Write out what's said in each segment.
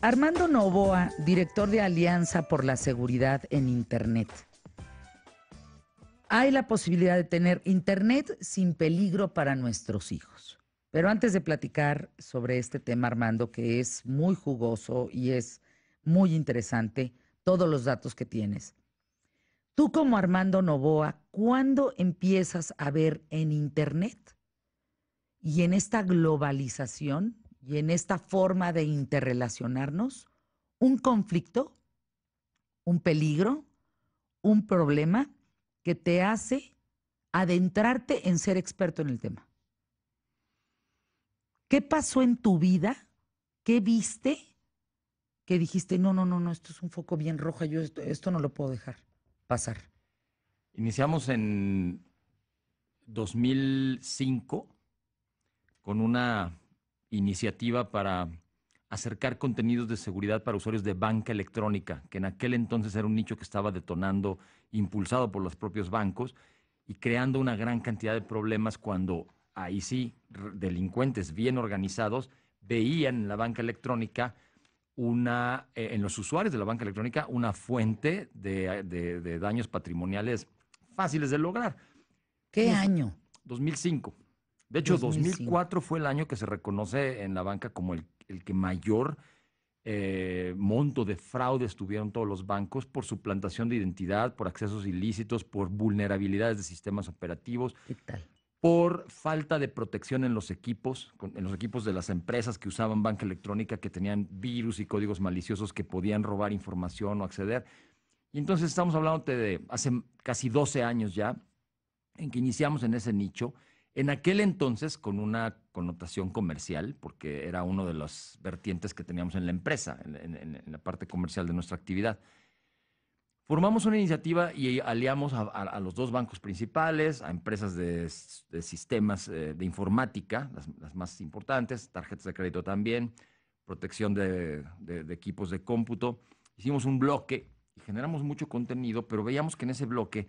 Armando Novoa, director de Alianza por la Seguridad en Internet. Hay la posibilidad de tener Internet sin peligro para nuestros hijos. Pero antes de platicar sobre este tema, Armando, que es muy jugoso y es muy interesante, todos los datos que tienes. Tú como Armando Novoa, ¿cuándo empiezas a ver en Internet y en esta globalización y en esta forma de interrelacionarnos un conflicto, un peligro, un problema que te hace adentrarte en ser experto en el tema? ¿Qué pasó en tu vida? ¿Qué viste? Que dijiste, no, esto es un foco bien rojo, yo esto no lo puedo dejar pasar. Iniciamos en 2005 con una iniciativa para acercar contenidos de seguridad para usuarios de banca electrónica, que en aquel entonces era un nicho que estaba detonando, impulsado por los propios bancos y creando una gran cantidad de problemas cuando ahí sí delincuentes bien organizados veían en la banca electrónica en los usuarios de la banca electrónica una fuente de daños patrimoniales fáciles de lograr. ¿Qué año? 2005. De hecho, 2005. 2004 fue el año que se reconoce en la banca como el que mayor monto de fraudes tuvieron todos los bancos por suplantación de identidad, por accesos ilícitos, por vulnerabilidades de sistemas operativos, ¿Qué tal? por falta de protección en los equipos de las empresas que usaban banca electrónica, que tenían virus y códigos maliciosos que podían robar información o acceder. Y entonces estamos hablando de hace casi 12 años ya, en que iniciamos en ese nicho, en aquel entonces con una connotación comercial, porque era uno de los vertientes que teníamos en la empresa, en la parte comercial de nuestra actividad. Formamos una iniciativa y aliamos a los dos bancos principales, a empresas de sistemas de informática, las más importantes, tarjetas de crédito también, protección de equipos de cómputo. Hicimos un bloque y generamos mucho contenido, pero veíamos que en ese bloque,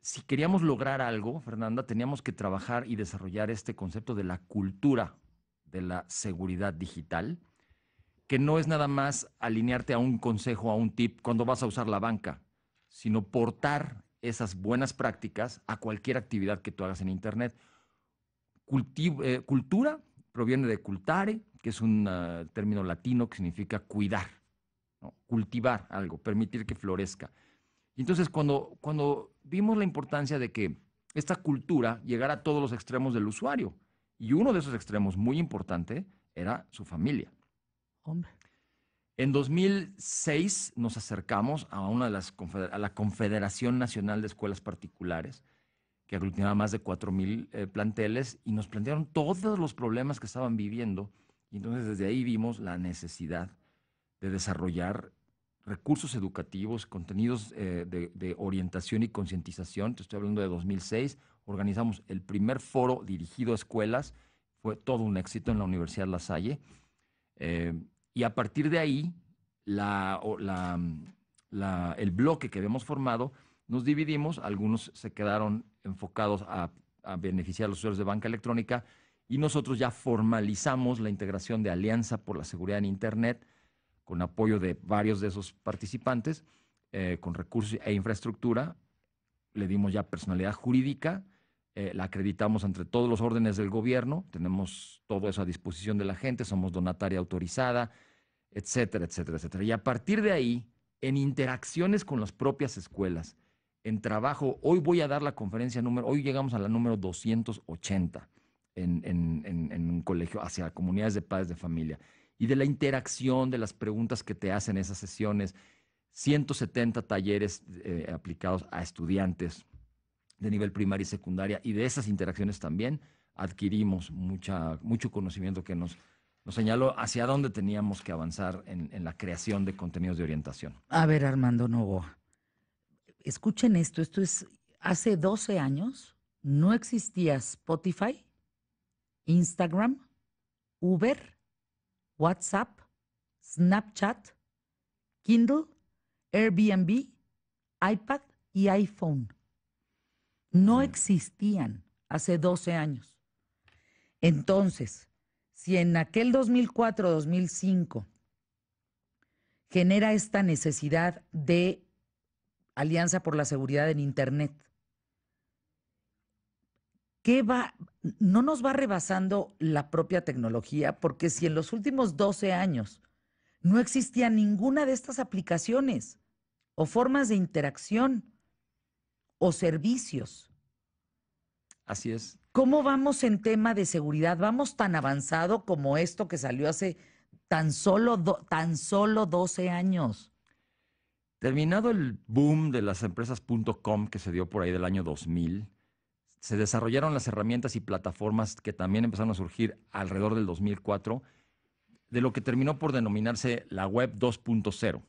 si queríamos lograr algo, Fernanda, teníamos que trabajar y desarrollar este concepto de la cultura de la seguridad digital, que no es nada más alinearte a un consejo, a un tip cuando vas a usar la banca, sino portar esas buenas prácticas a cualquier actividad que tú hagas en Internet. Cultura proviene de cultare, que es un término latino que significa cuidar, ¿no? Cultivar algo, permitir que florezca. Y entonces cuando vimos la importancia de que esta cultura llegara a todos los extremos del usuario, y uno de esos extremos muy importante era su familia. Hombre. En 2006 nos acercamos a a la Confederación Nacional de Escuelas Particulares, que aglutinaba más de 4,000 planteles, y nos plantearon todos los problemas que estaban viviendo. Y entonces desde ahí vimos la necesidad de desarrollar recursos educativos, contenidos de orientación y concientización. Te estoy hablando de 2006. Organizamos el primer foro dirigido a escuelas. Fue todo un éxito en la Universidad La Salle. Y a partir de ahí, el bloque que habíamos formado, nos dividimos. Algunos se quedaron enfocados a beneficiar a los usuarios de banca electrónica y nosotros ya formalizamos la integración de Alianza por la Seguridad en Internet, con apoyo de varios de esos participantes, con recursos e infraestructura. Le dimos ya personalidad jurídica, la acreditamos entre todos los órdenes del gobierno, tenemos todo eso a disposición de la gente, somos donataria autorizada, etcétera, etcétera, etcétera. Y a partir de ahí, en interacciones con las propias escuelas, en trabajo, hoy llegamos a la número 280 en un colegio hacia comunidades de padres de familia. Y de la interacción, de las preguntas que te hacen esas sesiones, 170 talleres aplicados a estudiantes de nivel primaria y secundaria, y de esas interacciones también adquirimos mucho conocimiento que nos señaló hacia dónde teníamos que avanzar en la creación de contenidos de orientación. A ver, Armando Novoa, escuchen esto es, hace 12 años no existía Spotify, Instagram, Uber, WhatsApp, Snapchat, Kindle, Airbnb, iPad y iPhone. No existían hace 12 años. Entonces, si en aquel 2004, 2005 genera esta necesidad de Alianza por la Seguridad en Internet. No nos va rebasando la propia tecnología, porque si en los últimos 12 años no existía ninguna de estas aplicaciones o formas de interacción o servicios, Así es. ¿cómo vamos en tema de seguridad? ¿Vamos tan avanzado como esto que salió hace tan solo 12 años? Terminado el boom de las empresas .com que se dio por ahí del año 2000, se desarrollaron las herramientas y plataformas que también empezaron a surgir alrededor del 2004, de lo que terminó por denominarse la web 2.0.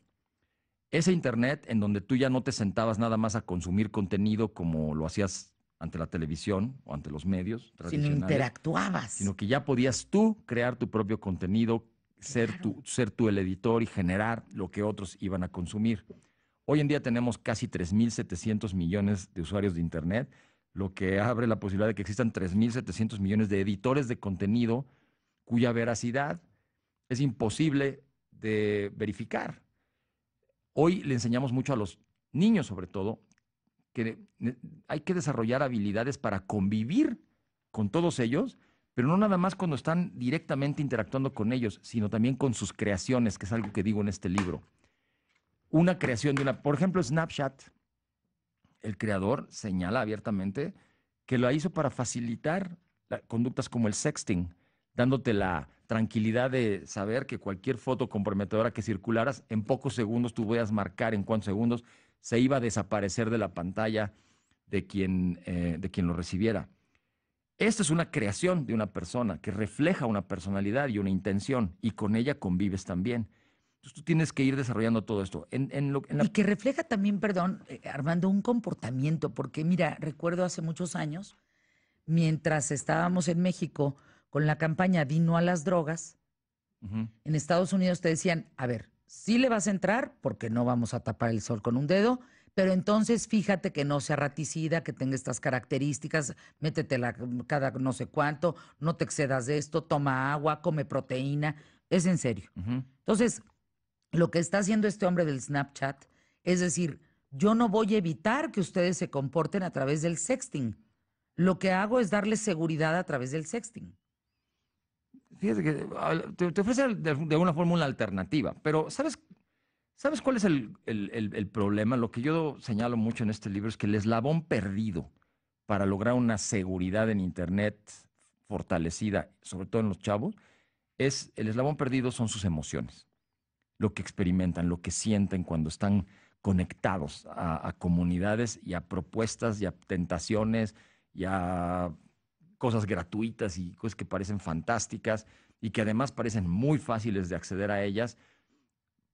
Ese Internet en donde tú ya no te sentabas nada más a consumir contenido como lo hacías ante la televisión o ante los medios Sino tradicionales, interactuabas. sino que ya podías tú crear tu propio contenido, ser tú el editor y generar lo que otros iban a consumir. Hoy en día tenemos casi 3.700 millones de usuarios de Internet, lo que abre la posibilidad de que existan 3.700 millones de editores de contenido cuya veracidad es imposible de verificar. Hoy le enseñamos mucho a los niños, sobre todo, que hay que desarrollar habilidades para convivir con todos ellos, pero no nada más cuando están directamente interactuando con ellos, sino también con sus creaciones, que es algo que digo en este libro. Una creación por ejemplo, Snapchat, el creador señala abiertamente que lo hizo para facilitar conductas como el sexting, dándote la tranquilidad de saber que cualquier foto comprometedora que circularas, en pocos segundos tú podías marcar en cuántos segundos se iba a desaparecer de la pantalla de quien lo recibiera. Esta es una creación de una persona que refleja una personalidad y una intención, y con ella convives también. Entonces tú tienes que ir desarrollando todo esto. Y que refleja también, perdón, Armando, un comportamiento, porque mira, recuerdo hace muchos años, mientras estábamos en México con la campaña Di no a las drogas, en Estados Unidos te decían, a ver, sí le vas a entrar porque no vamos a tapar el sol con un dedo, pero entonces fíjate que no sea raticida, que tenga estas características, métetela cada no sé cuánto, no te excedas de esto, toma agua, come proteína, es en serio. Entonces, lo que está haciendo este hombre del Snapchat es decir, yo no voy a evitar que ustedes se comporten a través del sexting. Lo que hago es darles seguridad a través del sexting. Fíjate que te ofrece de alguna forma una alternativa, pero ¿sabes cuál es el problema? Lo que yo señalo mucho en este libro es que el eslabón perdido para lograr una seguridad en Internet fortalecida, sobre todo en los chavos, el eslabón perdido son sus emociones, lo que experimentan, lo que sienten cuando están conectados a comunidades y a propuestas y a tentaciones y a cosas gratuitas y cosas que parecen fantásticas y que además parecen muy fáciles de acceder a ellas,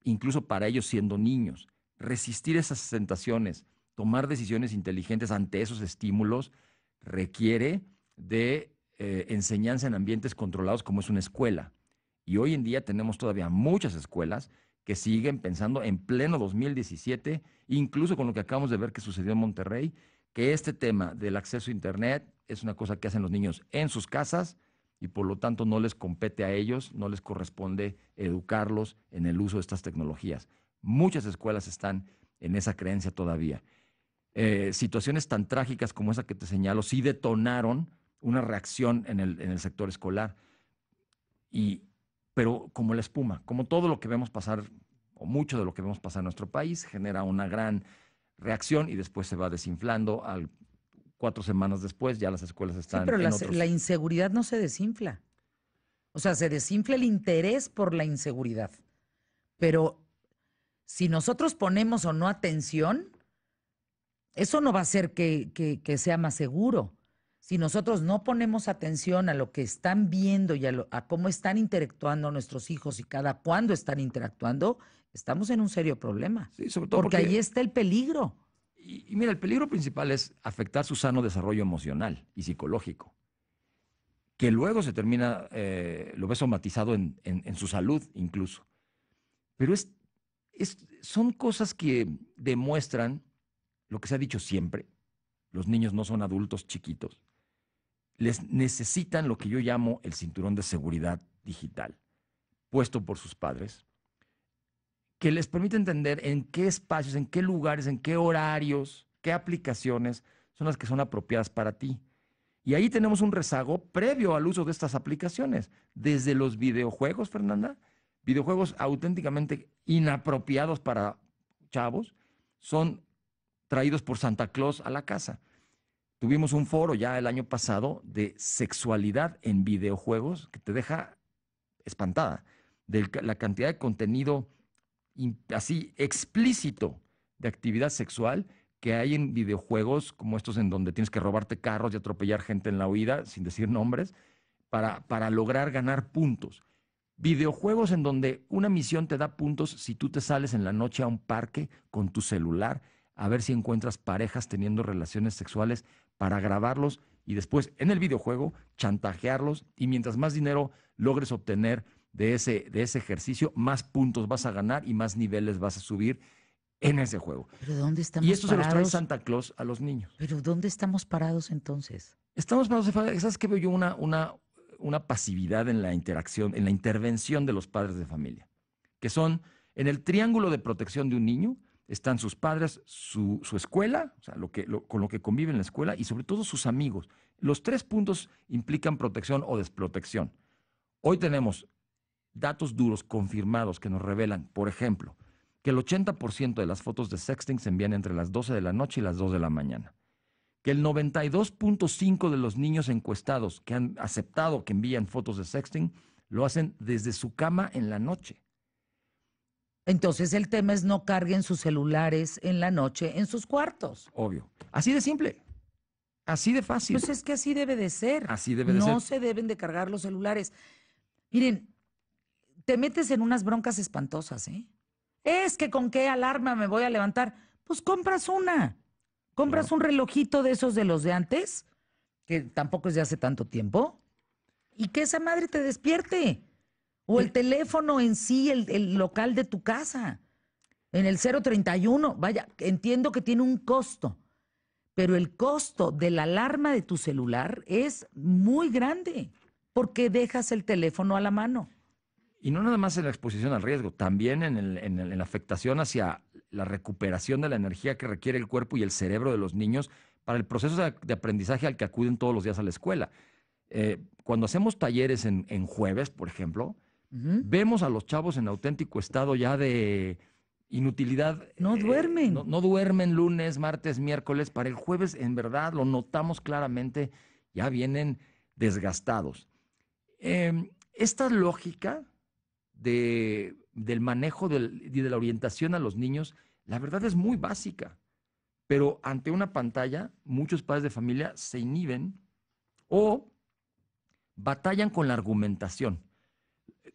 incluso para ellos siendo niños. Resistir esas tentaciones, tomar decisiones inteligentes ante esos estímulos, requiere de enseñanza en ambientes controlados como es una escuela. Y hoy en día tenemos todavía muchas escuelas que siguen pensando en pleno 2017, incluso con lo que acabamos de ver que sucedió en Monterrey, que este tema del acceso a Internet es una cosa que hacen los niños en sus casas y por lo tanto no les compete a ellos, no les corresponde educarlos en el uso de estas tecnologías. Muchas escuelas están en esa creencia todavía. Situaciones tan trágicas como esa que te señalo sí detonaron una reacción en el sector escolar. Pero como la espuma, como todo lo que vemos pasar, o mucho de lo que vemos pasar en nuestro país, genera una gran reacción y después se va desinflando. 4 semanas después ya las escuelas Sí, están pero en otros. la inseguridad no se desinfla. O sea, se desinfla el interés por la inseguridad. Pero si nosotros ponemos o no atención, eso no va a hacer que sea más seguro. Si nosotros no ponemos atención a lo que están viendo y a cómo están interactuando nuestros hijos y cada cuándo están interactuando, estamos en un serio problema. Sí, sobre todo Porque ahí está el peligro. Y mira, el peligro principal es afectar su sano desarrollo emocional y psicológico, que luego se termina, lo ves somatizado en su salud incluso. Pero son cosas que demuestran lo que se ha dicho siempre: los niños no son adultos chiquitos. Les necesitan lo que yo llamo el cinturón de seguridad digital, puesto por sus padres, que les permite entender en qué espacios, en qué lugares, en qué horarios, qué aplicaciones son las que son apropiadas para ti. Y ahí tenemos un rezago previo al uso de estas aplicaciones, desde los videojuegos, Fernanda, videojuegos auténticamente inapropiados para chavos, son traídos por Santa Claus a la casa. Tuvimos un foro ya el año pasado de sexualidad en videojuegos que te deja espantada de la cantidad de contenido así explícito de actividad sexual que hay en videojuegos como estos en donde tienes que robarte carros y atropellar gente en la huida, sin decir nombres, para lograr ganar puntos. Videojuegos en donde una misión te da puntos si tú te sales en la noche a un parque con tu celular a ver si encuentras parejas teniendo relaciones sexuales para grabarlos y después en el videojuego chantajearlos y mientras más dinero logres obtener de ese ejercicio, más puntos vas a ganar y más niveles vas a subir en ese juego. ¿Pero dónde estamos Y esto parados? se los trae Santa Claus a los niños. ¿Pero dónde estamos parados entonces? Estamos parados, ¿sabes qué veo yo? Una pasividad en la interacción, en la intervención de los padres de familia, que son en el triángulo de protección de un niño, están sus padres, su escuela, o sea, con lo que convive en la escuela y sobre todo sus amigos. Los 3 puntos implican protección o desprotección. Hoy tenemos datos duros confirmados que nos revelan, por ejemplo, que el 80% de las fotos de sexting se envían entre las 12 de la noche y las 2 de la mañana. Que el 92.5% de los niños encuestados que han aceptado que envían fotos de sexting lo hacen desde su cama en la noche. Entonces el tema es no carguen sus celulares en la noche en sus cuartos. Obvio. Así de simple. Así de fácil. Pues es que así debe de ser. Así debe de ser. No se deben de cargar los celulares. Miren, te metes en unas broncas espantosas, ¿eh? Es que con qué alarma me voy a levantar. Pues compras una. Compras Claro. un relojito de esos de los de antes, que tampoco es de hace tanto tiempo, y que esa madre te despierte. O el teléfono en sí, el local de tu casa, en el 031. Vaya, entiendo que tiene un costo, pero el costo de la alarma de tu celular es muy grande, porque dejas el teléfono a la mano. Y no nada más en la exposición al riesgo, también en la afectación hacia la recuperación de la energía que requiere el cuerpo y el cerebro de los niños para el proceso de aprendizaje al que acuden todos los días a la escuela. Cuando hacemos talleres en jueves, por ejemplo, vemos a los chavos en auténtico estado ya de inutilidad. No duermen. No duermen lunes, martes, miércoles. Para el jueves, en verdad, lo notamos claramente, ya vienen desgastados. Esta lógica del manejo y de la orientación a los niños, la verdad es muy básica. Pero ante una pantalla, muchos padres de familia se inhiben o batallan con la argumentación.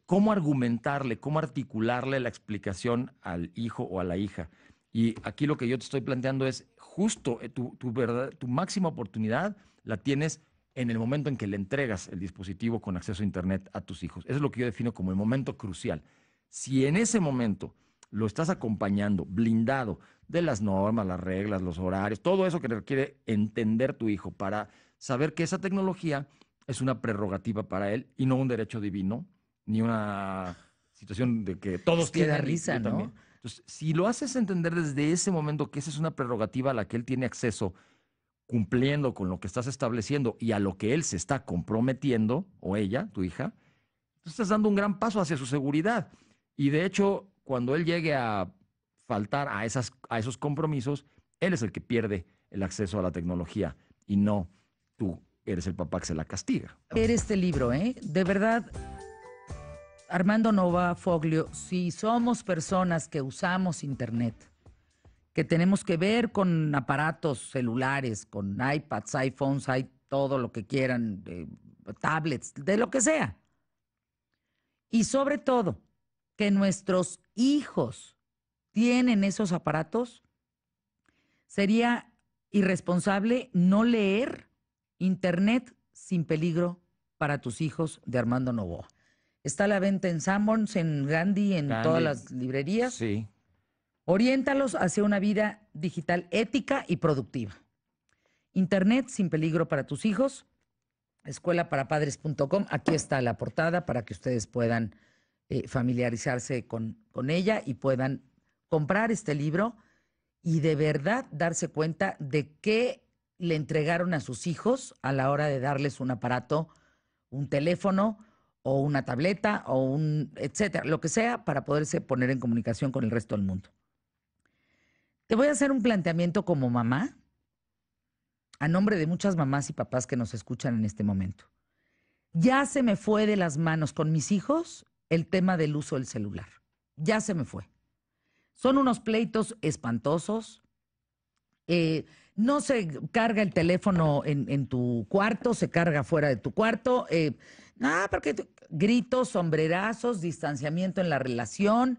¿Cómo argumentarle, cómo articularle la explicación al hijo o a la hija? Y aquí lo que yo te estoy planteando es justo tu máxima oportunidad la tienes en el momento en que le entregas el dispositivo con acceso a Internet a tus hijos. Eso es lo que yo defino como el momento crucial. Si en ese momento lo estás acompañando, blindado de las normas, las reglas, los horarios, todo eso que requiere entender tu hijo para saber que esa tecnología es una prerrogativa para él y no un derecho divino, ni una situación de que todos que da tienen. risa, ¿no? También. Entonces, si lo haces entender desde ese momento que esa es una prerrogativa a la que él tiene acceso, cumpliendo con lo que estás estableciendo y a lo que él se está comprometiendo, o ella, tu hija, tú estás dando un gran paso hacia su seguridad. Y de hecho, cuando él llegue a faltar a esos compromisos, él es el que pierde el acceso a la tecnología y no tú eres el papá que se la castiga. Este libro, ¿eh? De verdad, Armando Novoa Foglio, si somos personas que usamos Internet, que tenemos que ver con aparatos celulares, con iPads, iPhones, todo lo que quieran, tablets, de lo que sea. Y sobre todo, que nuestros hijos tienen esos aparatos, sería irresponsable no leer Internet sin peligro para tus hijos, de Armando Novoa. Está a la venta en Sanborns, en Gandhi, en todas las librerías. Sí. Oriéntalos hacia una vida digital ética y productiva. Internet sin peligro para tus hijos, escuelaparapadres.com. Aquí está la portada para que ustedes puedan familiarizarse con ella y puedan comprar este libro y de verdad darse cuenta de qué le entregaron a sus hijos a la hora de darles un aparato, un teléfono o una tableta o un etcétera, lo que sea para poderse poner en comunicación con el resto del mundo. Te voy a hacer un planteamiento como mamá, a nombre de muchas mamás y papás que nos escuchan en este momento. Ya se me fue de las manos con mis hijos el tema del uso del celular. Ya se me fue. Son unos pleitos espantosos. No se carga el teléfono en tu cuarto, se carga fuera de tu cuarto. Porque gritos, sombrerazos, distanciamiento en la relación.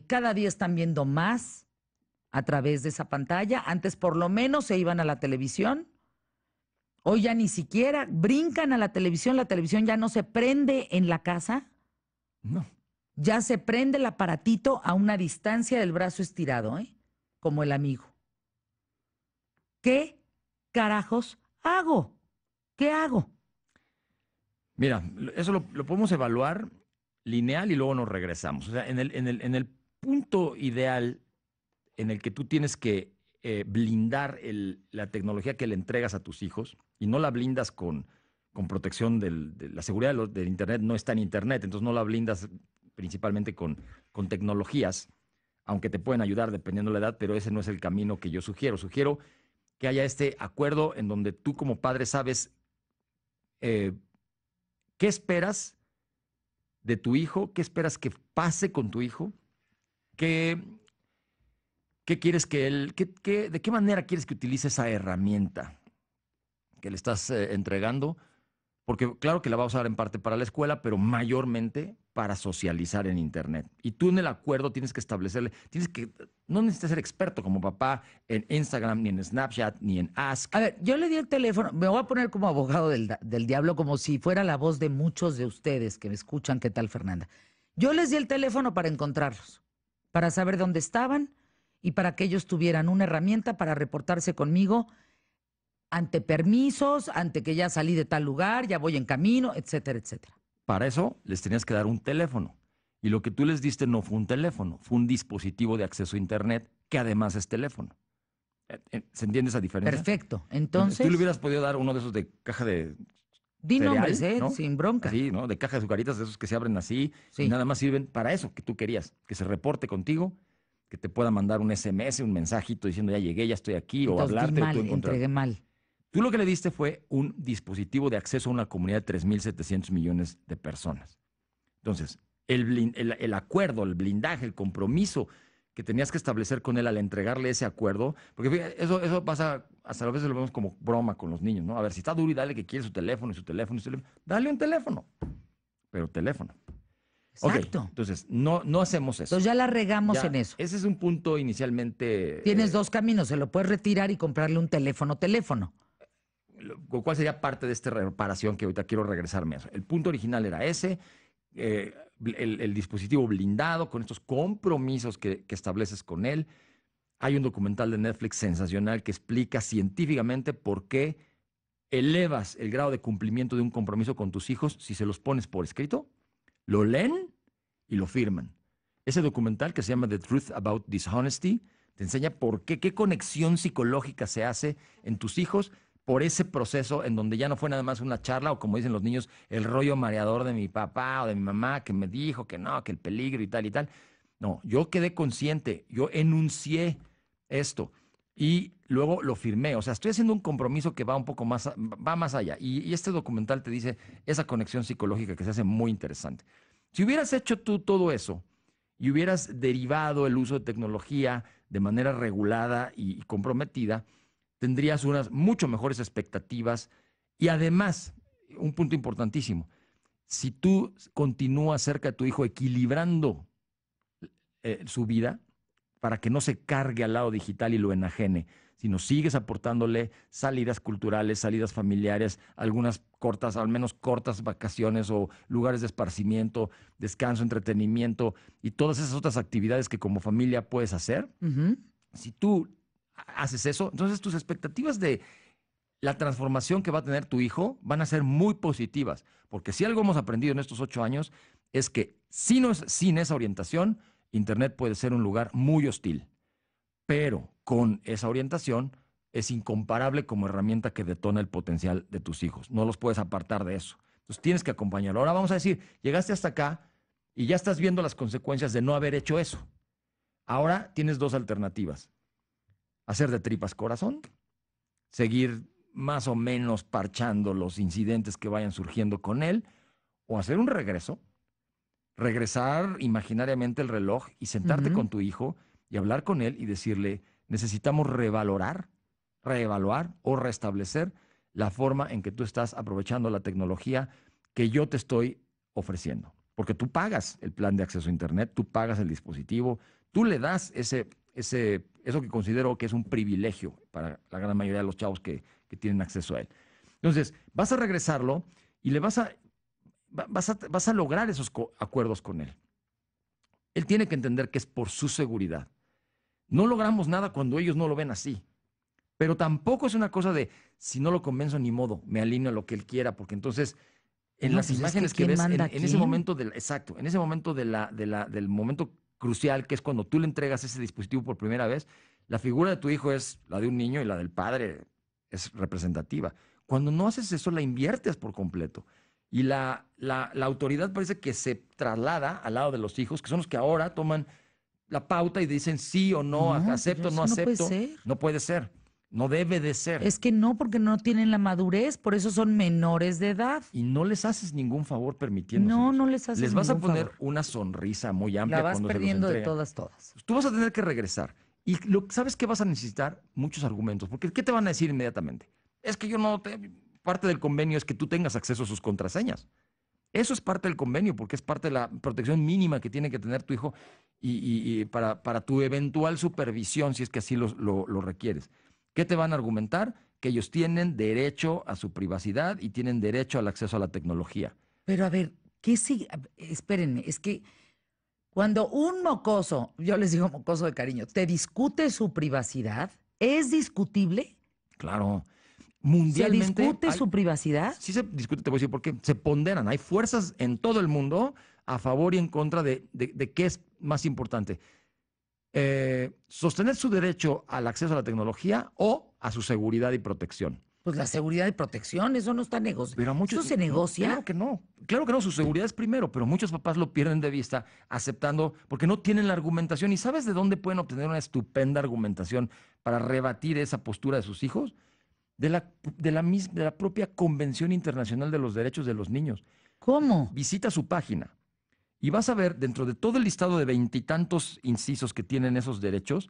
Cada día están viendo más a través de esa pantalla. Antes por lo menos se iban a la televisión. Hoy ya ni siquiera brincan a la televisión ya no se prende en la casa. No. Ya se prende el aparatito a una distancia del brazo estirado, como el amigo. ¿Qué carajos hago? ¿Qué hago? Mira, eso lo podemos evaluar lineal y luego nos regresamos. O sea, en el punto ideal en el que tú tienes que blindar la tecnología que le entregas a tus hijos y no la blindas con protección de la seguridad del Internet, no está en Internet, entonces no la blindas principalmente con tecnologías, aunque te pueden ayudar dependiendo de la edad, pero ese no es el camino que yo sugiero. Sugiero que haya este acuerdo en donde tú como padre sabes qué esperas de tu hijo, qué esperas que pase con tu hijo, qué quieres que él, de qué manera quieres que utilice esa herramienta que le estás entregando, porque claro que la va a usar en parte para la escuela, pero mayormente para socializar en Internet. Y tú en el acuerdo tienes que establecerle, no necesitas ser experto como papá en Instagram, ni en Snapchat, ni en Ask. A ver, yo le di el teléfono, me voy a poner como abogado del diablo, como si fuera la voz de muchos de ustedes que me escuchan. ¿Qué tal, Fernanda? Yo les di el teléfono para encontrarlos, para saber dónde estaban y para que ellos tuvieran una herramienta para reportarse conmigo ante permisos, ante que ya salí de tal lugar, ya voy en camino, etcétera, etcétera. Para eso les tenías que dar un teléfono. Y lo que tú les diste no fue un teléfono, fue un dispositivo de acceso a Internet que además es teléfono. ¿Se entiende esa diferencia? Perfecto. Entonces, tú le hubieras podido dar uno de esos de caja de di cereal, nombres, ¿no? Sin bronca. Así, ¿no? De caja de azucaritas, de esos que se abren así Sí. y nada más sirven para eso que tú querías, que se reporte contigo, que te pueda mandar un SMS, un mensajito diciendo ya llegué, ya estoy aquí, Entonces, o hablarte, di mal, o tú encontrar. entregué mal. Tú lo que le diste fue un dispositivo de acceso a una comunidad de 3.700 millones de personas. Entonces, el acuerdo, el blindaje, el compromiso que tenías que establecer con él al entregarle ese acuerdo, porque fíjate, eso pasa, hasta a veces lo vemos como broma con los niños, ¿no? A ver, si está duro y dale que quiere su teléfono, dale un teléfono, pero teléfono. Exacto. Ok, entonces, no hacemos eso. Entonces ya la regamos en eso. Ese es un punto inicialmente. Tienes dos caminos, se lo puedes retirar y comprarle un teléfono. ¿Cuál sería parte de esta reparación que ahorita quiero regresarme a eso? El punto original era ese, el dispositivo blindado con estos compromisos que estableces con él. Hay un documental de Netflix sensacional que explica científicamente por qué elevas el grado de cumplimiento de un compromiso con tus hijos si se los pones por escrito, lo leen y lo firman. Ese documental que se llama The Truth About Dishonesty te enseña por qué conexión psicológica se hace en tus hijos por ese proceso en donde ya no fue nada más una charla o, como dicen los niños, el rollo mareador de mi papá o de mi mamá que me dijo que no, que el peligro y tal y tal. No, yo quedé consciente, yo enuncié esto y luego lo firmé. O sea, estoy haciendo un compromiso que va un poco más, va más allá. Y este documental te dice esa conexión psicológica que se hace muy interesante. Si hubieras hecho tú todo eso y hubieras derivado el uso de tecnología de manera regulada y comprometida, tendrías unas mucho mejores expectativas y además, un punto importantísimo, si tú continúas cerca de tu hijo equilibrando su vida para que no se cargue al lado digital y lo enajene, sino sigues aportándole salidas culturales, salidas familiares, algunas cortas, al menos cortas vacaciones o lugares de esparcimiento, descanso, entretenimiento y todas esas otras actividades que como familia puedes hacer. Si tú haces eso, entonces tus expectativas de la transformación que va a tener tu hijo van a ser muy positivas, porque si algo hemos aprendido en estos 8 años es que sin esa orientación, Internet puede ser un lugar muy hostil, pero con esa orientación es incomparable como herramienta que detona el potencial de tus hijos. No los puedes apartar de eso. Entonces tienes que acompañarlo. Ahora vamos a decir, llegaste hasta acá y ya estás viendo las consecuencias de no haber hecho eso. Ahora tienes dos alternativas. Hacer de tripas corazón, seguir más o menos parchando los incidentes que vayan surgiendo con él, o hacer un regreso, regresar imaginariamente el reloj y sentarte con tu hijo y hablar con él y decirle, necesitamos reevaluar o restablecer la forma en que tú estás aprovechando la tecnología que yo te estoy ofreciendo. Porque tú pagas el plan de acceso a Internet, tú pagas el dispositivo, tú le das eso que considero que es un privilegio para la gran mayoría de los chavos que tienen acceso a él. Entonces, vas a regresarlo y vas a lograr esos acuerdos con él. Él tiene que entender que es por su seguridad. No logramos nada cuando ellos no lo ven así. Pero tampoco es una cosa de, si no lo convenzo ni modo, me alineo a lo que él quiera, porque entonces en las imágenes que ves, en ese momento del momento crucial, que es cuando tú le entregas ese dispositivo por primera vez, la figura de tu hijo es la de un niño y la del padre es representativa. Cuando no haces eso, la inviertes por completo. Y la autoridad parece que se traslada al lado de los hijos, que son los que ahora toman la pauta y dicen sí o no, acepto o no acepto. No puede ser. No puede ser. No debe de ser. Es que no, porque no tienen la madurez, por eso son menores de edad. Y no les haces ningún favor permitiéndose. No les haces Les vas a ningún poner favor. una sonrisa muy amplia La vas cuando perdiendo se los de entregan. todas. Tú vas a tener que regresar. Y ¿sabes qué vas a necesitar? Muchos argumentos. Porque ¿qué te van a decir inmediatamente? Es que parte del convenio es que tú tengas acceso a sus contraseñas. Eso es parte del convenio, porque es parte de la protección mínima que tiene que tener tu hijo y para tu eventual supervisión, si es que así lo requieres. ¿Qué te van a argumentar? Que ellos tienen derecho a su privacidad y tienen derecho al acceso a la tecnología. Pero a ver, espérenme, es que cuando un mocoso, yo les digo mocoso de cariño, te discute su privacidad, ¿es discutible? Claro. Mundialmente. ¿Se discute su privacidad? Sí se discute, te voy a decir por qué. Se ponderan. Hay fuerzas en todo el mundo a favor y en contra de qué es más importante. Sostener su derecho al acceso a la tecnología o a su seguridad y protección. Pues la seguridad y protección, eso no está negociado. Pero ¿Eso se negocia? Claro que no. Claro que no, su seguridad es primero, pero muchos papás lo pierden de vista aceptando, porque no tienen la argumentación. ¿Y sabes de dónde pueden obtener una estupenda argumentación para rebatir esa postura de sus hijos? De la propia Convención Internacional de los Derechos de los Niños. ¿Cómo? Visita su página y vas a ver dentro de todo el listado de 20 y tantos incisos que tienen esos derechos,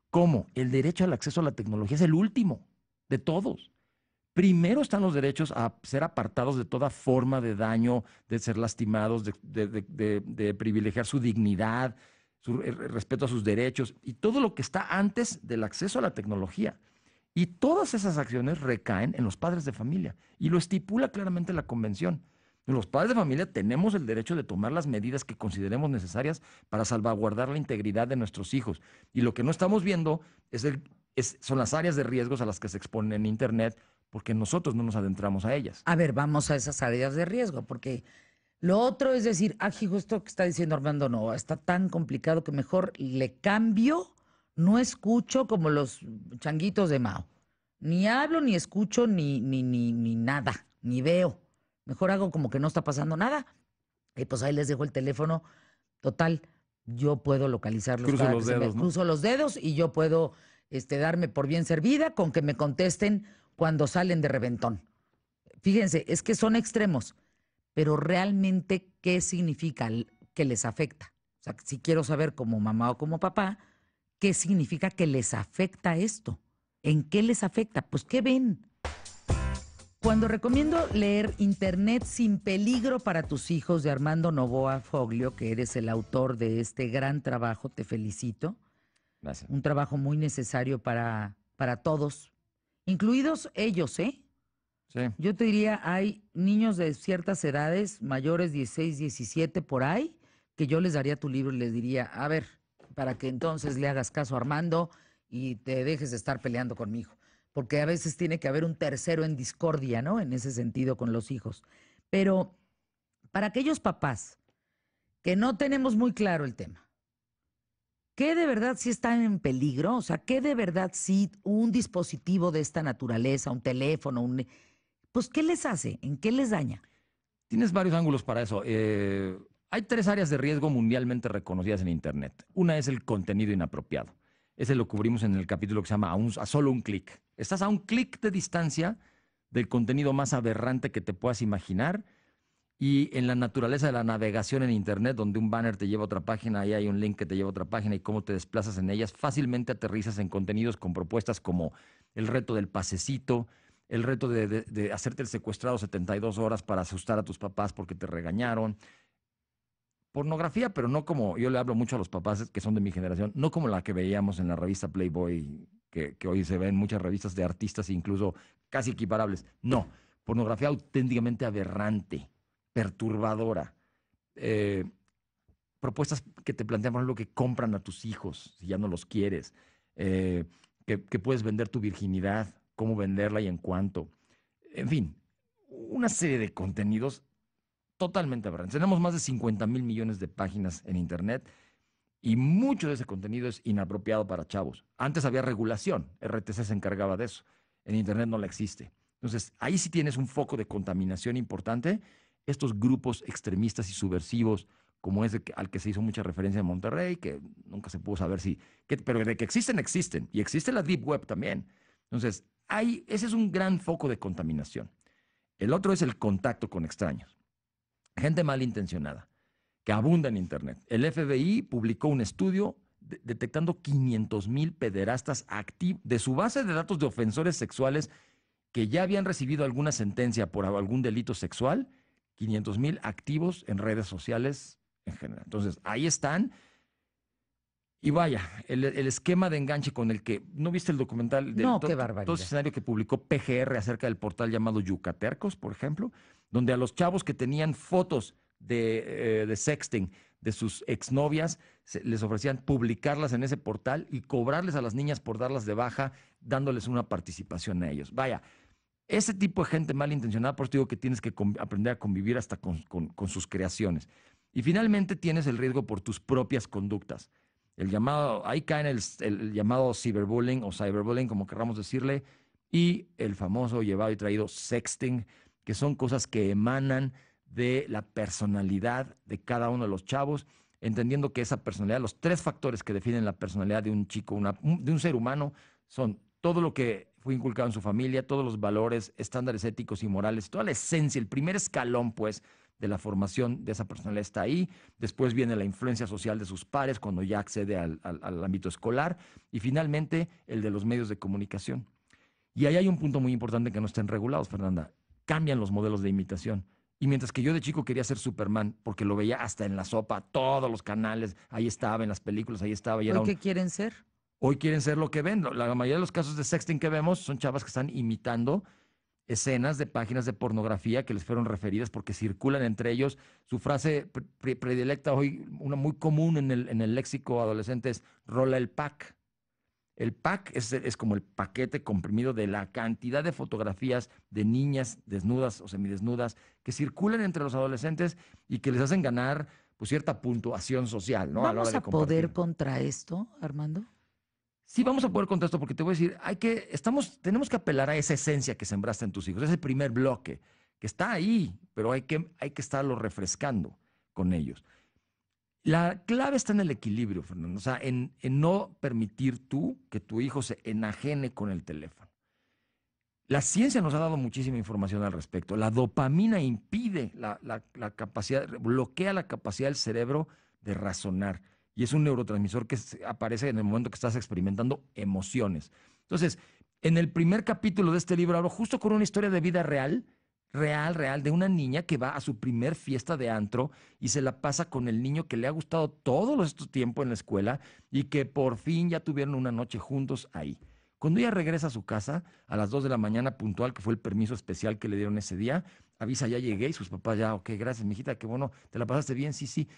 cómo el derecho al acceso a la tecnología es el último de todos. Primero están los derechos a ser apartados de toda forma de daño, de ser lastimados, de privilegiar su dignidad, el respeto a sus derechos y todo lo que está antes del acceso a la tecnología. Y todas esas acciones recaen en los padres de familia y lo estipula claramente la convención. Los padres de familia tenemos el derecho de tomar las medidas que consideremos necesarias para salvaguardar la integridad de nuestros hijos. Y lo que no estamos viendo son las áreas de riesgos a las que se exponen en Internet porque nosotros no nos adentramos a ellas. A ver, vamos a esas áreas de riesgo, porque lo otro es decir, hijo, esto que está diciendo Armando no, está tan complicado que mejor le cambio, no escucho como los changuitos de Mao. Ni hablo, ni escucho, ni nada, ni veo. Mejor hago como que no está pasando nada. Y pues ahí les dejo el teléfono. Total, yo puedo localizarlos. Cruzo los dedos, ¿no? Cruzo los dedos y yo puedo darme por bien servida con que me contesten cuando salen de reventón. Fíjense, es que son extremos, pero realmente, ¿qué significa que les afecta? O sea, si quiero saber como mamá o como papá, ¿qué significa que les afecta esto? ¿En qué les afecta? Pues, ¿qué ven? Cuando recomiendo leer Internet sin peligro para tus hijos de Armando Novoa Foglio, que eres el autor de este gran trabajo, te felicito. Gracias. Un trabajo muy necesario para todos, incluidos ellos, ¿eh? Sí. Yo te diría, hay niños de ciertas edades, mayores 16, 17 por ahí, que yo les daría tu libro y les diría, a ver, para que entonces le hagas caso a Armando y te dejes de estar peleando con mi hijo. Porque a veces tiene que haber un tercero en discordia, ¿no? En ese sentido con los hijos. Pero para aquellos papás que no tenemos muy claro el tema. ¿Qué de verdad sí está en peligro? O sea, ¿qué de verdad sí un dispositivo de esta naturaleza, un teléfono, pues ¿qué les hace? ¿En qué les daña? Tienes varios ángulos para eso. Hay 3 áreas de riesgo mundialmente reconocidas en Internet. Una es el contenido inapropiado. Ese lo cubrimos en el capítulo que se llama a solo un clic. Estás a un clic de distancia del contenido más aberrante que te puedas imaginar. Y en la naturaleza de la navegación en Internet, donde un banner te lleva a otra página, ahí hay un link que te lleva a otra página y cómo te desplazas en ellas, fácilmente aterrizas en contenidos con propuestas como el reto del pasecito, el reto de hacerte el secuestrado 72 horas para asustar a tus papás porque te regañaron. Pornografía, pero no como, yo le hablo mucho a los papás que son de mi generación, no como la que veíamos en la revista Playboy, que hoy se ve en muchas revistas de artistas, incluso casi equiparables. No, pornografía auténticamente aberrante, perturbadora. eh, Propuestas que te plantean, por ejemplo, que compran a tus hijos si ya no los quieres, eh, que puedes vender tu virginidad, cómo venderla y en cuánto. En fin, una serie de contenidos totalmente aberrantes. Tenemos más de 50,000 millones de páginas en Internet y mucho de ese contenido es inapropiado para chavos. Antes había regulación, RTC se encargaba de eso. En Internet no la existe. Entonces, ahí sí tienes un foco de contaminación importante. Estos grupos extremistas y subversivos, como ese al que se hizo mucha referencia en Monterrey, que nunca se pudo saber pero de que existen, existen. Y existe la Deep Web también. Entonces, ese es un gran foco de contaminación. El otro es el contacto con extraños. Gente malintencionada que abunda en Internet. El FBI publicó un estudio detectando 500,000 pederastas activos de su base de datos de ofensores sexuales que ya habían recibido alguna sentencia por algún delito sexual, 500,000 activos en redes sociales en general. Entonces, ahí están. Y vaya, el esquema de enganche con el que, ¿no viste el documental del No, qué todo ese barbaridad. escenario que publicó PGR acerca del portal llamado Yucatercos, por ejemplo? Donde a los chavos que tenían fotos de sexting de sus exnovias, les ofrecían publicarlas en ese portal y cobrarles a las niñas por darlas de baja, dándoles una participación a ellos. Vaya, ese tipo de gente malintencionada, por eso digo que tienes que aprender a convivir hasta con sus creaciones. Y finalmente tienes el riesgo por tus propias conductas. Ahí cae en el llamado ciberbullying o cyberbullying, como querramos decirle, y el famoso llevado y traído sexting, que son cosas que emanan de la personalidad de cada uno de los chavos, entendiendo que esa personalidad, los 3 factores que definen la personalidad de un chico, de un ser humano, son todo lo que fue inculcado en su familia, todos los valores, estándares éticos y morales, toda la esencia, el primer escalón, pues, de la formación de esa personalidad está ahí. Después viene la influencia social de sus pares cuando ya accede al ámbito escolar. Y finalmente, el de los medios de comunicación. Y ahí hay un punto muy importante que no estén regulados, Fernanda. Cambian los modelos de imitación. Y mientras que yo de chico quería ser Superman, porque lo veía hasta en la sopa, todos los canales, ahí estaba, en las películas, ahí estaba, y era ¿Hoy qué quieren ser? hoy quieren ser lo que ven. La mayoría de los casos de sexting que vemos son chavas que están imitando escenas de páginas de pornografía que les fueron referidas porque circulan entre ellos. Su frase predilecta hoy, una muy común en el léxico adolescente es rola el pack. El pack es como el paquete comprimido de la cantidad de fotografías de niñas desnudas o semidesnudas que circulan entre los adolescentes y que les hacen ganar pues, cierta puntuación social, ¿no? A la hora ¿Vamos de a poder compartir. contra esto, Armando? Sí, vamos a poder contar esto porque te voy a decir, tenemos que apelar a esa esencia que sembraste en tus hijos, ese primer bloque que está ahí, pero hay que estarlo refrescando con ellos. La clave está en el equilibrio, Fernando, o sea, en no permitir tú que tu hijo se enajene con el teléfono. La ciencia nos ha dado muchísima información al respecto. La dopamina impide la capacidad, bloquea la capacidad del cerebro de razonar. Y es un neurotransmisor que aparece en el momento que estás experimentando emociones. Entonces, en el primer capítulo de este libro hablo justo con una historia de vida real, real, de una niña que va a su primer fiesta de antro y se la pasa con el niño que le ha gustado todo este tiempo en la escuela y que por fin ya tuvieron una noche juntos ahí. Cuando ella regresa a su casa, a las 2 de la mañana puntual, que fue el permiso especial que le dieron ese día, avisa, ya llegué, y sus papás ya, ok, gracias, mijita, qué bueno, ¿te la pasaste bien? Sí, sí.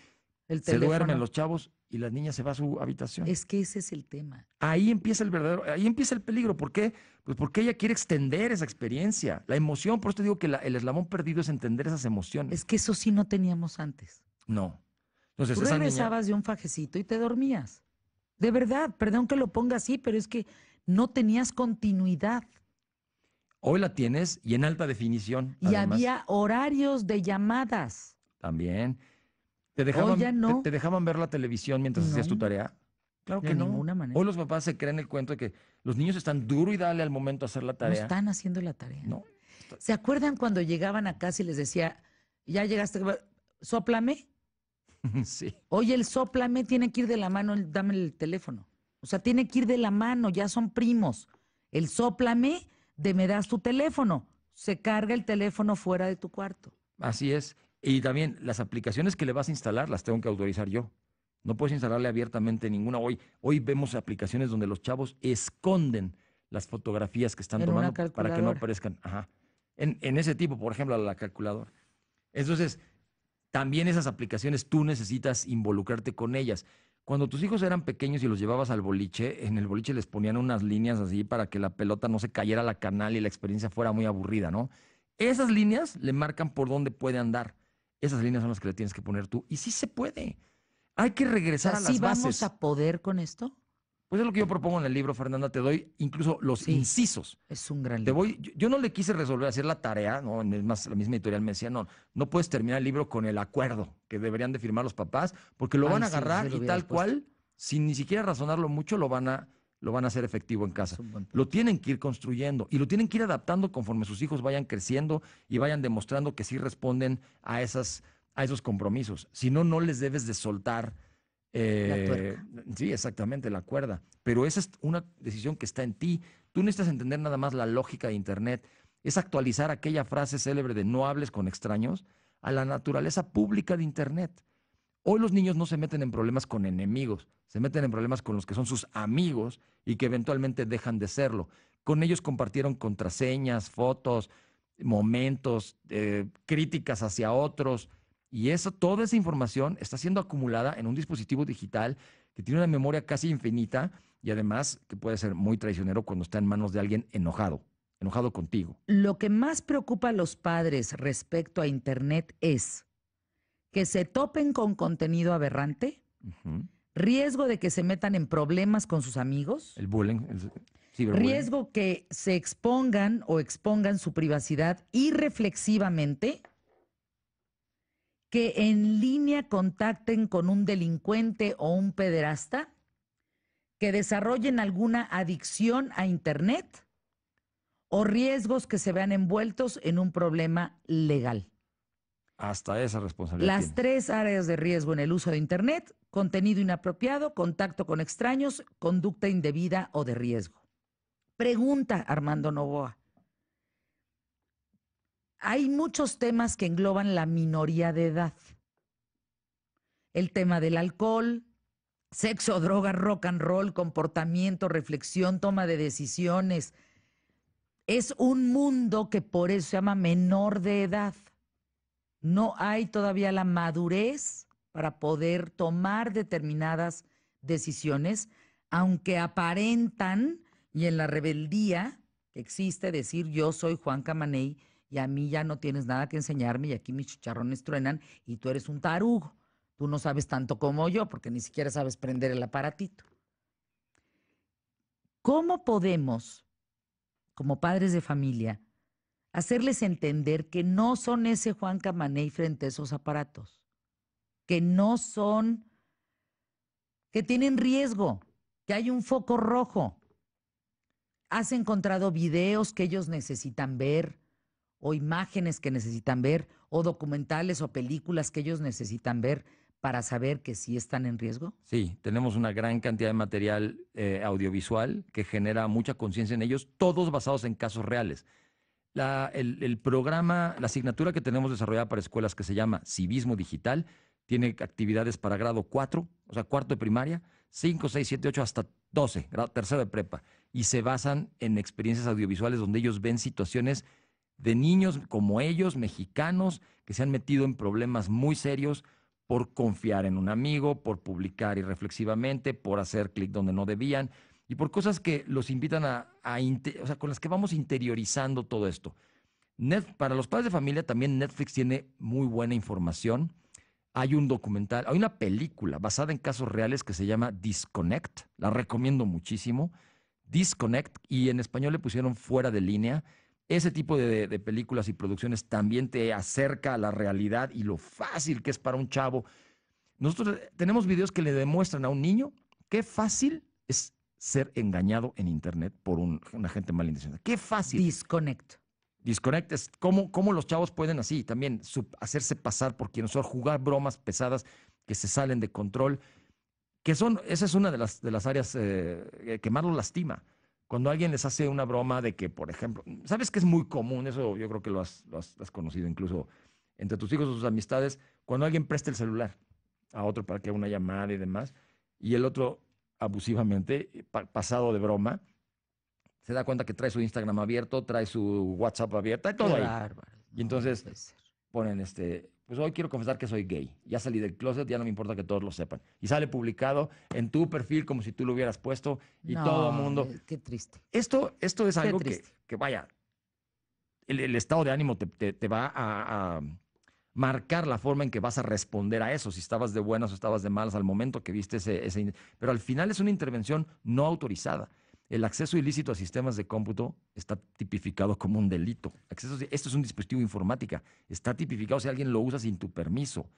El Se duermen teléfono. los chavos y la niña se va a su habitación. Es que ese es el tema. Ahí empieza el peligro. ¿Por qué? Pues porque ella quiere extender esa experiencia, la emoción. Por eso te digo que el eslabón perdido es entender esas Es emociones. que eso sí no teníamos antes. No. Entonces, Tú esa niña, regresabas de un fajecito y te dormías. De verdad, perdón que lo ponga así, pero es que no tenías continuidad. hoy la tienes y en alta definición, Y además, había horarios de llamadas. también. Hoy ya Te no. dejaban ver la televisión mientras hacías tu No, tarea? Claro de que no. ninguna Hoy manera. los papás se creen el cuento de que los niños están duro y dale al momento de hacer la No tarea. están haciendo la tarea. No. ¿Se acuerdan cuando llegaban a casa y les decía, ya llegaste, sóplame? Sí. Oye, el sóplame tiene que ir de la mano, dame el teléfono. O sea, tiene que ir de la mano, ya son primos. El sóplame de me das tu teléfono. Se carga el teléfono fuera de tu cuarto. Así es. Y también las aplicaciones que le vas a instalar las tengo que autorizar yo. No puedes instalarle abiertamente ninguna. Hoy vemos aplicaciones donde los chavos esconden las fotografías que están En una tomando para que no calculadora. aparezcan. Ajá. En ese tipo, por ejemplo, la calculadora. Entonces, también esas aplicaciones tú necesitas involucrarte con ellas. Cuando tus hijos eran pequeños y los llevabas al boliche, en el boliche les ponían unas líneas así para que la pelota no se cayera a la canal y la experiencia fuera muy aburrida, ¿no? Esas líneas le marcan por dónde puede andar. Esas líneas son las que le tienes que poner tú. Y sí se puede. Hay que O regresar sea, a ¿sí las vamos bases. a poder con esto? Pues es lo que yo propongo en el libro, Fernanda. Te doy incluso los Sí, incisos. es un gran Te libro. voy, yo no le quise resolver, hacer la tarea, ¿no? Es más, la misma editorial me decía, no, no puedes terminar el libro con el acuerdo que deberían de firmar los papás, porque lo van Ay, a sí, se agarrar lo y hubieras tal puesto. cual, sin ni siquiera razonarlo mucho, lo van a hacer efectivo en Es casa. un buen Lo punto. tienen que ir construyendo y lo tienen que ir adaptando conforme sus hijos vayan creciendo y vayan demostrando que sí responden a esos compromisos. Si no, no les debes de soltar, La eh, tuerca. sí, exactamente, la cuerda. Pero esa es una decisión que está en ti. Tú necesitas entender nada más la lógica de Internet. Es actualizar aquella frase célebre de no hables con extraños a la naturaleza pública de Internet. Hoy los niños no se meten en problemas con enemigos, se meten en problemas con los que son sus amigos y que eventualmente dejan de serlo. Con ellos compartieron contraseñas, fotos, momentos, críticas hacia otros. Y eso, toda esa información está siendo acumulada en un dispositivo digital que tiene una memoria casi infinita y además que puede ser muy traicionero cuando está en manos de alguien enojado contigo. Lo que más preocupa a los padres respecto a Internet es que se topen con contenido aberrante, Ujú. riesgo de que se metan en problemas con sus amigos, El bullying, el ciberbullying. riesgo que se expongan o expongan su privacidad irreflexivamente, que en línea contacten con un delincuente o un pederasta, que desarrollen alguna adicción a Internet o riesgos que se vean envueltos en un problema legal. Hasta esa responsabilidad Las tienes. 3 áreas de riesgo en el uso de Internet: contenido inapropiado, contacto con extraños, conducta indebida o de riesgo. Pregunta, Armando Novoa. Hay muchos temas que engloban la minoría de edad. El tema del alcohol, sexo, droga, rock and roll, comportamiento, reflexión, toma de decisiones. Es un mundo que por eso se llama menor de edad. No hay todavía la madurez para poder tomar determinadas decisiones, aunque aparentan, y en la rebeldía que existe, decir yo soy Juan Camaney y a mí ya no tienes nada que enseñarme y aquí mis chicharrones truenan y tú eres un tarugo. Tú no sabes tanto como yo porque ni siquiera sabes prender el aparatito. ¿Cómo podemos, como padres de familia, hacerles entender que no son ese Juan Camaney frente a esos aparatos, que no son, que tienen riesgo, que hay un foco rojo? ¿Has encontrado videos que ellos necesitan ver o imágenes que necesitan ver o documentales o películas que ellos necesitan ver para saber que sí están en riesgo? Sí, tenemos una gran cantidad de material audiovisual que genera mucha conciencia en ellos, todos basados en casos reales. El programa, la asignatura que tenemos desarrollada para escuelas que se llama Civismo Digital, tiene actividades para grado 4, o sea, cuarto de primaria, 5, 6, 7, 8, hasta 12, tercero de prepa. Y se basan en experiencias audiovisuales donde ellos ven situaciones de niños como ellos, mexicanos, que se han metido en problemas muy serios por confiar en un amigo, por publicar irreflexivamente, por hacer clic donde no debían y por cosas que los invitan o sea, con las que vamos interiorizando todo esto. Para los padres de familia también Netflix tiene muy buena información. Hay un documental, hay una película basada en casos reales que se llama Disconnect. La recomiendo muchísimo. Disconnect, y en español le pusieron Fuera de Línea. Ese tipo de películas y producciones también te acerca a la realidad y lo fácil que es para un chavo. Nosotros tenemos videos que le demuestran a un niño qué fácil es ser engañado en Internet por una gente malintencionada. Qué fácil. Disconnect. Disconnect es cómo los chavos pueden así también hacerse pasar por quienes son, jugar bromas pesadas que se salen de control, esa es una de las áreas que más los lastima. Cuando alguien les hace una broma de que, por ejemplo, sabes que es muy común, eso yo creo que lo has conocido incluso entre tus hijos o tus amistades, cuando alguien presta el celular a otro para que haga una llamada y demás, y el otro abusivamente, pasado de broma, se da cuenta que trae su Instagram abierto, trae su WhatsApp abierto, trae todo Qué ahí. bárbaro. Y No, no entonces puede ser. ponen pues hoy quiero confesar que soy gay. Ya salí del closet, ya no me importa que todos lo sepan. Y sale publicado en tu perfil como si tú lo hubieras puesto y todo el No, mundo. qué triste. Esto es Qué algo triste. que vaya, el estado de ánimo te va a marcar la forma en que vas a responder a eso, si estabas de buenas o estabas de malas al momento que viste Pero al final es una intervención no autorizada. El acceso ilícito a sistemas de cómputo está tipificado como un delito. Esto es un dispositivo informática. Está tipificado si alguien lo usa sin tu permiso.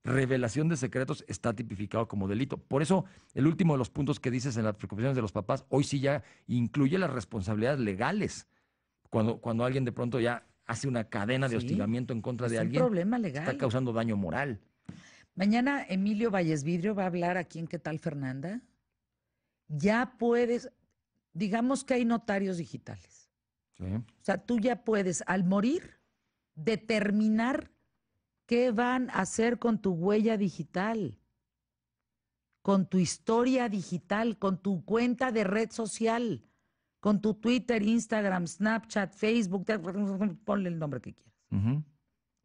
Revelación de secretos está tipificado como delito. Por eso, el último de los puntos que dices en las preocupaciones de los papás, hoy sí ya incluye las responsabilidades legales. Cuando alguien de pronto ya hace una cadena de Sí, hostigamiento en contra es de un alguien, problema está legal. causando daño moral. Mañana Emilio Valles Vidrio va a hablar aquí en ¿Qué tal, Fernanda? Ya puedes, digamos que hay notarios digitales. ¿Sí? O sea, tú ya puedes, al morir, determinar qué van a hacer con tu huella digital, con tu historia digital, con tu cuenta de red social, con tu Twitter, Instagram, Snapchat, Facebook, ponle el nombre que quieras. Ujú.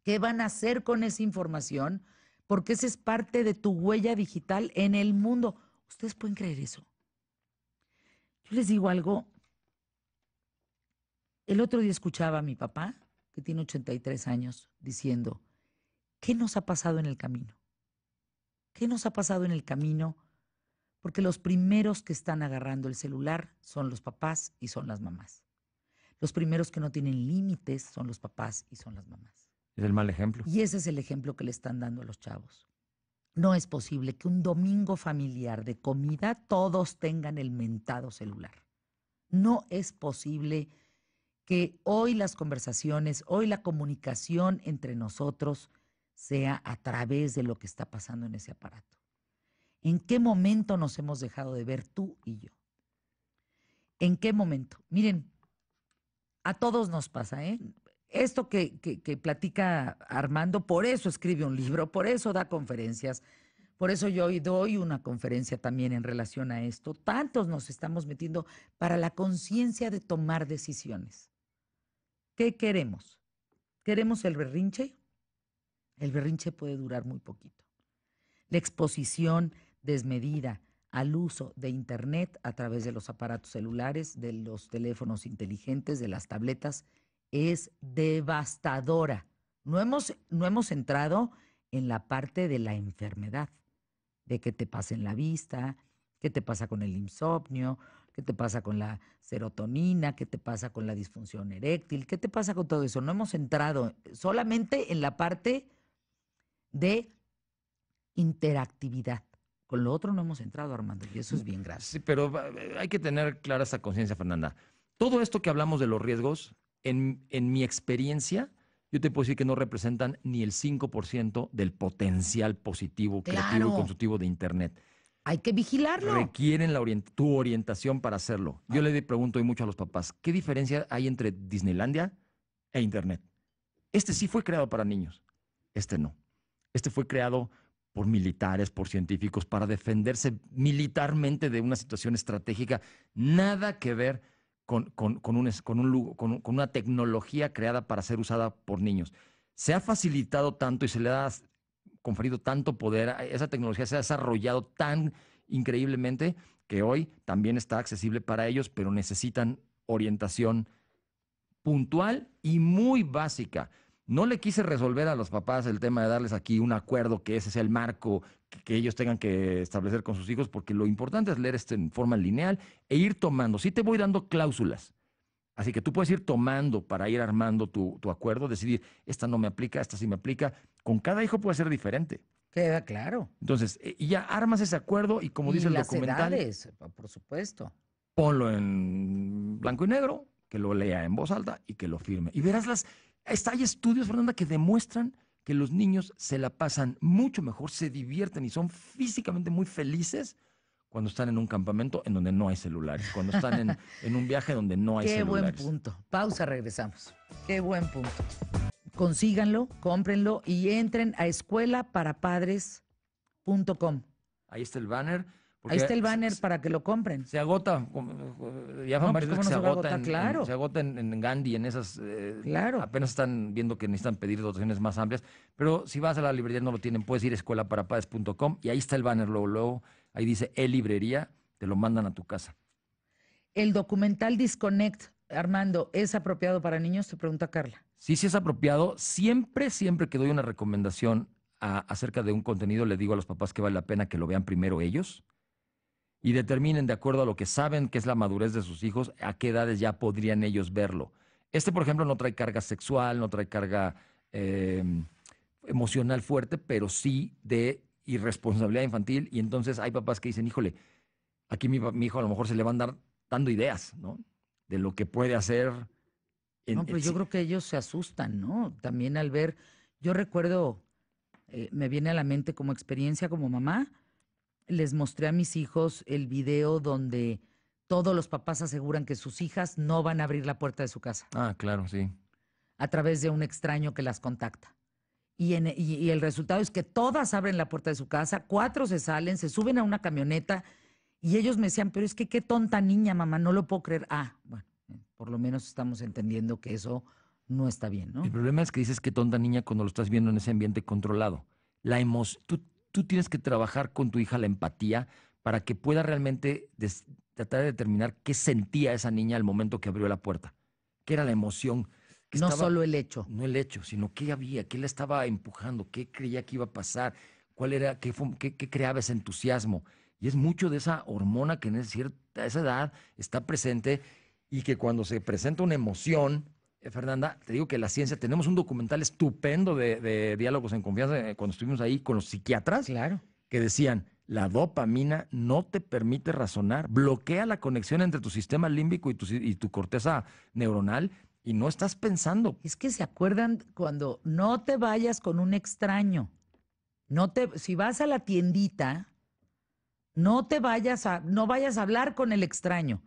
¿Qué van a hacer con esa información? Porque esa es parte de tu huella digital en el mundo. ¿Ustedes pueden creer eso? Yo les digo algo. El otro día escuchaba a mi papá, que tiene 83 años, diciendo, ¿qué nos ha pasado en el camino? ¿Qué nos ha pasado en el camino? Porque los primeros que están agarrando el celular son los papás y son las mamás. Los primeros que no tienen límites son los papás y son las mamás. Es el mal ejemplo. Y ese es el ejemplo que le están dando a los chavos. No es posible que un domingo familiar de comida todos tengan el mentado celular. No es posible que hoy las conversaciones, hoy la comunicación entre nosotros sea a través de lo que está pasando en ese aparato. ¿En qué momento nos hemos dejado de ver tú y yo? ¿En qué momento? Miren, a todos nos pasa, ¿eh? Esto que platica Armando, por eso escribe un libro, por eso da conferencias, por eso yo hoy doy una conferencia también en relación a esto. Tantos nos estamos metiendo para la conciencia de tomar decisiones. ¿Qué queremos? ¿Queremos el berrinche? El berrinche puede durar muy poquito. La exposición desmedida al uso de Internet a través de los aparatos celulares, de los teléfonos inteligentes, de las tabletas, es devastadora. No hemos entrado en la parte de la enfermedad, de qué te pasa en la vista, qué te pasa con el insomnio, qué te pasa con la serotonina, qué te pasa con la disfunción eréctil, qué te pasa con todo eso. No hemos entrado solamente en la parte de interactividad. Con lo otro no hemos entrado, Armando, y eso es bien grave. Sí, pero hay que tener clara esa conciencia, Fernanda. Todo esto que hablamos de los riesgos, en mi experiencia, yo te puedo decir que no representan ni el 5% del potencial positivo, creativo y Claro, constructivo de Internet. hay que vigilarlo. Requieren tu orientación para hacerlo. Yo le pregunto hoy mucho a los papás, ¿qué diferencia hay entre Disneylandia e Internet? Este sí fue creado para niños, este no. Este fue creado por militares, por científicos, para defenderse militarmente de una situación estratégica. Nada que ver con una tecnología creada para ser usada por niños. Se ha facilitado tanto y se le ha conferido tanto poder, esa tecnología se ha desarrollado tan increíblemente que hoy también está accesible para ellos, pero necesitan orientación puntual y muy básica. No le quise resolver a los papás el tema de darles aquí un acuerdo, que ese sea el marco que ellos tengan que establecer con sus hijos, porque lo importante es leer esto en forma lineal e ir tomando. Sí te voy dando cláusulas. Así que tú puedes ir tomando para ir armando tu acuerdo, decidir, esta no me aplica, esta sí me aplica. Con cada hijo puede ser diferente. Queda claro. Entonces, y ya armas ese acuerdo y como dice Y el las documental, edades, por supuesto. ponlo en blanco y negro, que lo lea en voz alta y que lo firme. Y verás hay estudios, Fernanda, que demuestran que los niños se la pasan mucho mejor, se divierten y son físicamente muy felices cuando están en un campamento en donde no hay celulares, cuando están en un viaje donde no hay Qué buen celulares. punto. Pausa, regresamos. Qué buen punto. Consíganlo, cómprenlo y entren a escuelaparapadres.com. Ahí está el banner. Ahí está el banner para que lo compren. Se agota, ya van No, varias pues, veces que ¿cómo no se va a agotar? Claro. se agota en Gandhi, en esas, Claro. apenas están viendo que necesitan pedir dotaciones más amplias, pero si vas a la librería no lo tienen, puedes ir a escuelaparapadres.com y ahí está el banner, luego, ahí dice librería, te lo mandan a tu casa. El documental Disconnect, Armando, ¿es apropiado para niños? Te pregunta Carla. Sí, sí es apropiado. Siempre que doy una recomendación acerca de un contenido, le digo a los papás que vale la pena que lo vean primero ellos y determinen de acuerdo a lo que saben que es la madurez de sus hijos, a qué edades ya podrían ellos verlo. Por ejemplo, no trae carga sexual, no trae carga emocional fuerte, pero sí de irresponsabilidad infantil. Y entonces hay papás que dicen, híjole, aquí mi hijo a lo mejor se le van dando ideas, ¿no? De lo que puede hacer. No, pues yo creo que ellos se asustan, ¿no? También al ver, yo recuerdo, me viene a la mente como experiencia como mamá, les mostré a mis hijos el video donde todos los papás aseguran que sus hijas no van a abrir la puerta de su casa Ah, claro, sí. a través de un extraño que las contacta. Y el resultado es que todas abren la puerta de su casa, 4 se salen, se suben a una camioneta y ellos me decían, pero es que qué tonta niña, mamá, no lo puedo creer. Ah, bueno, por lo menos estamos entendiendo que eso no está bien, ¿no? El problema es que dices que tonta niña cuando lo estás viendo en ese ambiente controlado. Tú tienes que trabajar con tu hija la empatía para que pueda realmente tratar de determinar qué sentía esa niña al momento que abrió la puerta. ¿Qué era la emoción? No solo el hecho. No el hecho, sino qué había, qué le estaba empujando, qué creía que iba a pasar, qué creaba ese entusiasmo. Y es mucho de esa hormona que a esa edad está presente y que cuando se presenta una emoción, Fernanda, te digo que la ciencia, tenemos un documental estupendo de diálogos en confianza cuando estuvimos ahí con los psiquiatras, Claro. que decían, la dopamina no te permite razonar, bloquea la conexión entre tu sistema límbico y tu corteza neuronal y no estás pensando. Es que se acuerdan cuando no te vayas con un extraño. Si vas a la tiendita, no vayas a hablar con el extraño.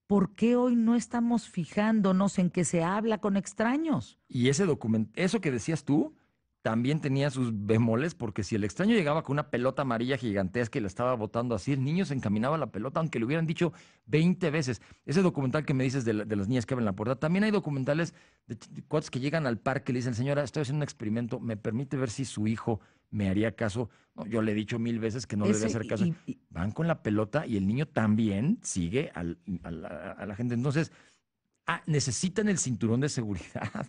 ¿Por qué hoy no estamos fijándonos en que se habla con extraños? Y eso que decías tú, también tenía sus bemoles, porque si el extraño llegaba con una pelota amarilla gigantesca y la estaba botando así, el niño se encaminaba a la pelota, aunque le hubieran dicho 20 veces. Ese documental que me dices de las niñas que abren la puerta, también hay documentales de cuates que llegan al parque y le dicen, señora, estoy haciendo un experimento, ¿me permite ver si su hijo me haría caso? No, yo le he dicho 1000 veces que no le debe hacer caso. Van con la pelota y el niño también sigue a la gente. Entonces, necesitan el cinturón de seguridad.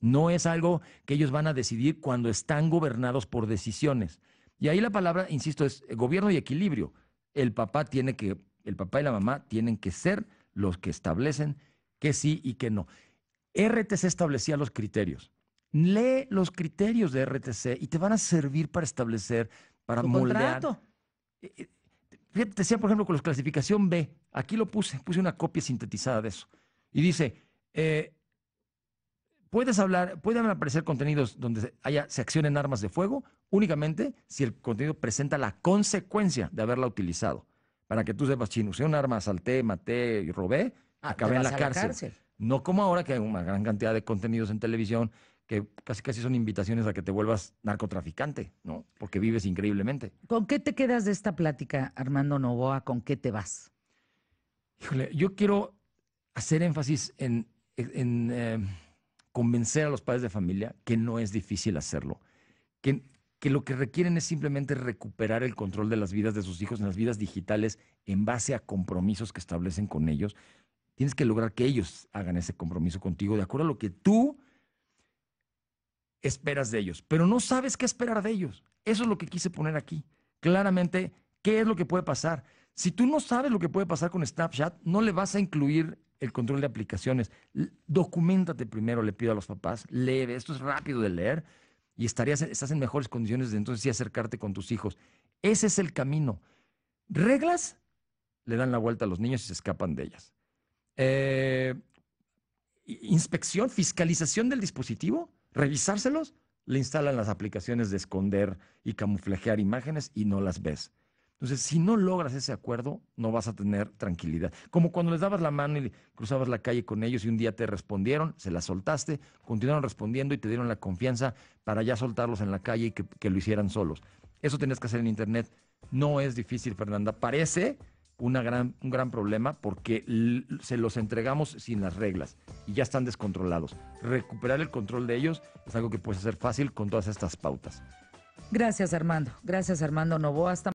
No es algo que ellos van a decidir cuando están gobernados por decisiones. Y ahí la palabra, insisto, es gobierno y equilibrio. El papá y la mamá tienen que ser los que establecen que sí y que no. RTC establecía los criterios. Lee los criterios de RTC y te van a servir para establecer, para moldear. Contrato. Fíjate, decía, por ejemplo, con la clasificación B, aquí puse una copia sintetizada de eso. Y dice, pueden aparecer contenidos donde se accionen armas de fuego únicamente si el contenido presenta la consecuencia de haberla utilizado. Para que tú sepas, chino, usé un arma, asalté, maté y robé, acabé en la cárcel. No como ahora que hay una gran cantidad de contenidos en televisión que casi son invitaciones a que te vuelvas narcotraficante, ¿no? Porque vives increíblemente. ¿Con qué te quedas de esta plática, Armando Novoa? ¿Con qué te vas? Híjole, yo quiero hacer énfasis en convencer a los padres de familia que no es difícil hacerlo, que lo que requieren es simplemente recuperar el control de las vidas de sus hijos en las vidas digitales en base a compromisos que establecen con ellos. Tienes que lograr que ellos hagan ese compromiso contigo de acuerdo a lo que tú esperas de ellos, pero no sabes qué esperar de ellos. Eso es lo que quise poner aquí. Claramente, ¿qué es lo que puede pasar? Si tú no sabes lo que puede pasar con Snapchat, no le vas a incluir el control de aplicaciones. Documéntate primero, le pido a los papás, lee, esto es rápido de leer y estás en mejores condiciones de entonces sí acercarte con tus hijos. Ese es el camino. Reglas le dan la vuelta a los niños y se escapan de ellas. Inspección, fiscalización del dispositivo, revisárselos, le instalan las aplicaciones de esconder y camuflajear imágenes y no las ves. Entonces, si no logras ese acuerdo, no vas a tener tranquilidad. Como cuando les dabas la mano y cruzabas la calle con ellos y un día te respondieron, se la soltaste, continuaron respondiendo y te dieron la confianza para ya soltarlos en la calle y que lo hicieran solos. Eso tenías que hacer en Internet. No es difícil, Fernanda. Parece un gran problema porque se los entregamos sin las reglas y ya están descontrolados. Recuperar el control de ellos es algo que puedes hacer fácil con todas estas pautas. Gracias, Armando. Gracias, Armando Novoa. Hasta